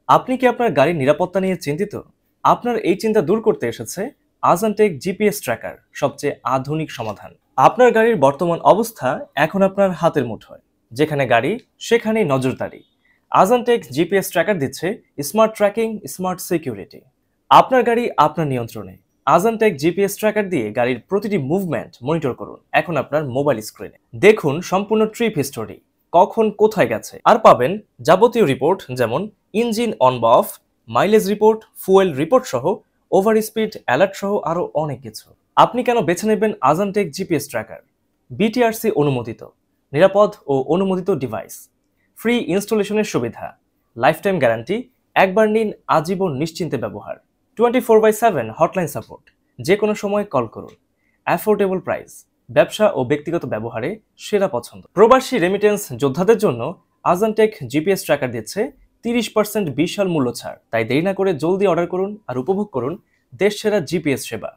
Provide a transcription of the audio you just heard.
আপনি কি আপনার গাড়ির নিরাপত্তা নিয়ে চিন্তিত? আপনার এই চিন্তা দূর করতে এসেছে আজানটেক জিপিএস ট্র্যাকার, সবচেয়ে আধুনিক সমাধান। আপনার গাড়ির বর্তমান অবস্থা এখন আপনার হাতের মুঠোয়। যেখানে গাড়ি, সেখানেই নজরদারি। আজানটেক জিপিএস ট্র্যাকার দিচ্ছে স্মার্ট ট্র্যাকিং, স্মার্ট সিকিউরিটি। আপনার গাড়ি আপনার নিয়ন্ত্রণে। আজানটেক জিপিএস ট্র্যাকার দিয়ে গাড়ির প্রতিটি মুভমেন্ট মনিটর করুন এখন আপনার মোবাইল স্ক্রিনে। দেখুন সম্পূর্ণ ট্রিপ হিস্টোরি, কখন কোথায় গেছে, আর পাবেন যাবতীয় রিপোর্ট, যেমন ইঞ্জিন অন বা of, mileage report, fuel report সহ, ওভার স্পিড অ্যালার্ট সহ আরও অনেক কিছু। আপনি কেন বেছে নেবেন আজানটেক জিপিএস ট্র্যাকার? বিটিআরসি অনুমোদিত, নিরাপদ ও অনুমোদিত ডিভাইস, ফ্রি ইনস্টলেশনের সুবিধা, লাইফ টাইম গ্যারান্টি, একবার নিন আজীবন নিশ্চিন্তে ব্যবহার, 24/7 হটলাইন সাপোর্ট, যে কোনো সময় কল করুন, অ্যাফোর্ডেবল প্রাইস, ব্যবসা ও ব্যক্তিগত ব্যবহারে সেরা পছন্দ। প্রবাসী রেমিটেন্স যোদ্ধাদের জন্য আজানটেক জিপিএস ট্র্যাকার দিচ্ছে 30% বিশাল মূল্য ছাড়। তাই দেরি না করে জলদি অর্ডার করুন আর উপভোগ করুন দেশ সেরা জিপিএস সেবা।